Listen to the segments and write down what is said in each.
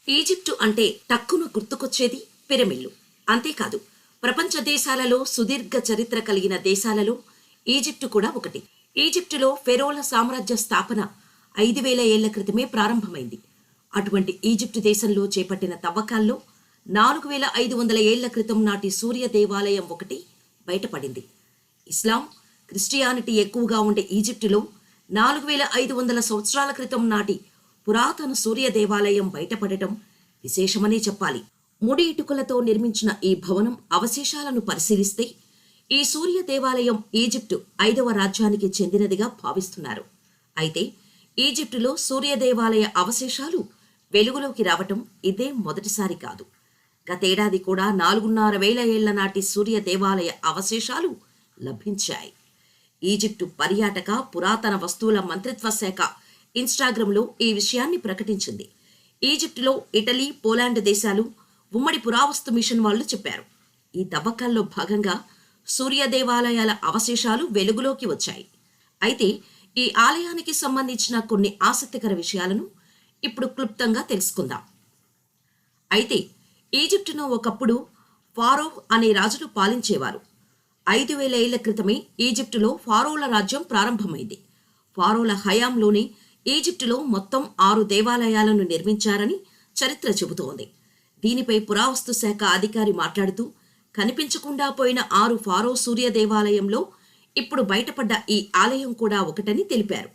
Egypt అంటే టక్కున గుర్తుకొచ్చేది పిరమిడ్లు. అంతేకాదు, ప్రపంచ దేశాలలో సుదీర్ఘ చరిత్ర కలిగిన దేశాలలో ఈజిప్టు కూడా ఒకటి. ఈజిప్టులో ఫెరోల సామ్రాజ్య స్థాపన 5000 ఏళ్ల క్రితమే ప్రారంభమైంది. అటువంటి ఈజిప్టు దేశంలో చేపట్టిన తవ్వకాల్లో 4500 ఏళ్ల క్రితం నాటి సూర్య దేవాలయం ఒకటి బయటపడింది. ఇస్లాం, క్రిస్టియానిటీ ఎక్కువగా ఉండే ఈజిప్టులో 4500 సంవత్సరాల క్రితం నాటి పురాతన సూర్య దేవాలయం బయటపడటం విశేషమనే చెప్పాలి. ముడి ఇటుకలతో నిర్మించిన ఈ భవనం అవశేషాలను పరిశీలిస్తే ఈ సూర్య దేవాలయం ఈజిప్టు 5వ రాజ్యానికి చెందినదిగా భావిస్తున్నారు. అయితే ఈజిప్టులో సూర్య దేవాలయ అవశేషాలు వెలుగులోకి రావటం ఇదే మొదటిసారి కాదు. గతేడాది కూడా 4500 ఏళ్ల నాటి సూర్య దేవాలయ అవశేషాలు లభించాయి. ఈజిప్టు పర్యాటక పురాతన వస్తువుల మంత్రిత్వ శాఖ ఇన్స్టాగ్రామ్లో ఈ విషయాన్ని ప్రకటించింది. ఈజిప్టులో ఇటలీ, పోలాండ్ దేశాలు ఉమ్మడి పురావస్తు మిషన్ వాళ్ళు చెప్పారు. ఈ తవ్వకాల్లో భాగంగా సూర్య దేవాలయాల అవశేషాలు వెలుగులోకి వచ్చాయి. అయితే ఈ ఆలయానికి సంబంధించిన కొన్ని ఆసక్తికర విషయాలను ఇప్పుడు క్లుప్తంగా తెలుసుకుందాం. అయితే ఈజిప్టును ఒకప్పుడు ఫారో అనే రాజులు పాలించేవారు. 5000 ఏళ్ల క్రితమే ఈజిప్టులో ఫారోల రాజ్యం ప్రారంభమైంది. ఫారోల హయాంలోనే ఈజిప్టులో మొత్తం 6 దేవాలయాలను నిర్మించారని చరిత్ర చెబుతోంది. దీనిపై పురావస్తు శాఖ అధికారి మాట్లాడుతూ, కనిపించకుండా పోయిన 6 ఫారో సూర్య దేవాలయంలో ఇప్పుడు బయటపడ్డ ఈ ఆలయం కూడా ఒకటని తెలిపారు.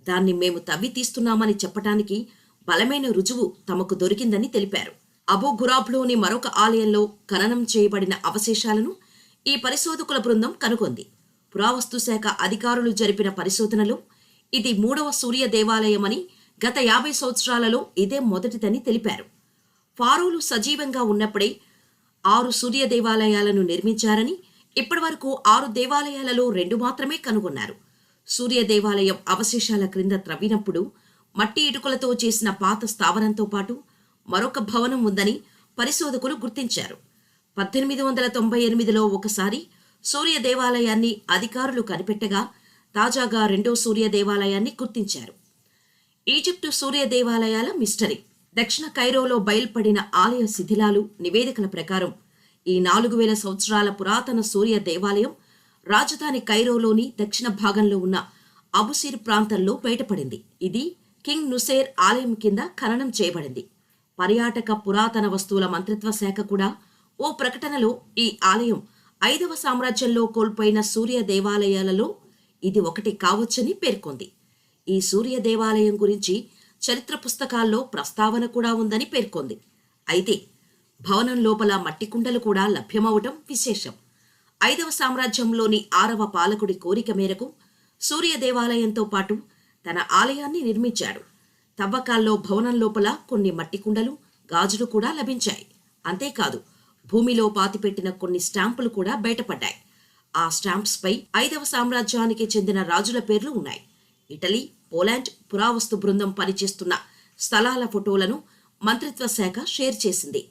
దాన్ని మేము తవ్వి తీస్తున్నామని చెప్పటానికి బలమైన రుజువు తమకు దొరికిందని తెలిపారు. అబూ ఘురాబ్లోని మరొక ఆలయంలో ఖననం చేయబడిన అవశేషాలను ఈ పరిశోధకుల బృందం కనుగొంది. పురావస్తు శాఖ అధికారులు జరిపిన పరిశోధనలో ఇది 3వ సూర్య దేవాలయమని, గత 50 సంవత్సరాలలో ఇదే మొదటిదని తెలిపారు. ఫారోలు సజీవంగా ఉన్నప్పుడే 6 సూర్య దేవాలయాలను నిర్మించారని, ఇప్పటివరకు 6 దేవాలయాలలో 2 మాత్రమే కనుగొన్నారు. సూర్య దేవాలయం అవశేషాల క్రింద త్రవ్వినప్పుడు మట్టి ఇటుకలతో చేసిన పాత స్థావరంతో పాటు మరొక భవనం ఉందని పరిశోధకులు గుర్తించారు. 1898లో ఒకసారి సూర్య దేవాలయాన్ని అధికారులు కనిపెట్టగా తాజాగా 2వ సూర్య దేవాలయాన్ని గుర్తించారు. ఈజిప్టు సూర్య దేవాలయాల మిస్టరీ. దక్షిణ కైరోలో బయల్పడిన ఆలయ శిథిలాలు నివేదికల ప్రకారం ఈ 4000 సంవత్సరాల పురాతన సూర్య దేవాలయం రాజధాని కైరోలోని దక్షిణ భాగంలో ఉన్న అబుసిర్ ప్రాంతంలో బయటపడింది. ఇది కింగ్ నుసేర్ ఆలయం కింద ఖననం చేయబడింది. పర్యాటక పురాతన వస్తువుల మంత్రిత్వ శాఖ కూడా ఓ ప్రకటనలో ఈ ఆలయం 5వ సామ్రాజ్యంలో కోల్పోయిన సూర్య దేవాలయాలలో ఇది ఒకటి కావచ్చని పేర్కొంది. ఈ సూర్య దేవాలయం గురించి చరిత్ర పుస్తకాల్లో ప్రస్తావన కూడా ఉందని పేర్కొంది. అయితే భవనం లోపల మట్టి కుండలు కూడా లభ్యమవటం విశేషం. 5వ సామ్రాజ్యంలోని 6వ పాలకుడి కోరిక మేరకు సూర్య దేవాలయంతో పాటు తన ఆలయాన్ని నిర్మించాడు. తవ్వకాల్లో భవనం లోపల కొన్ని మట్టి కుండలు, గాజులు కూడా లభించాయి. అంతేకాదు, భూమిలో పాతిపెట్టిన కొన్ని స్టాంపులు కూడా బయటపడ్డాయి. ఆ స్టాంప్స్పై 5వ సామ్రాజ్యానికి చెందిన రాజుల పేర్లు ఉన్నాయి. ఇటలీ, పోలాండ్ పురావస్తు బృందం పనిచేస్తున్న స్థలాల ఫోటోలను మంత్రిత్వ శాఖ షేర్ చేసింది.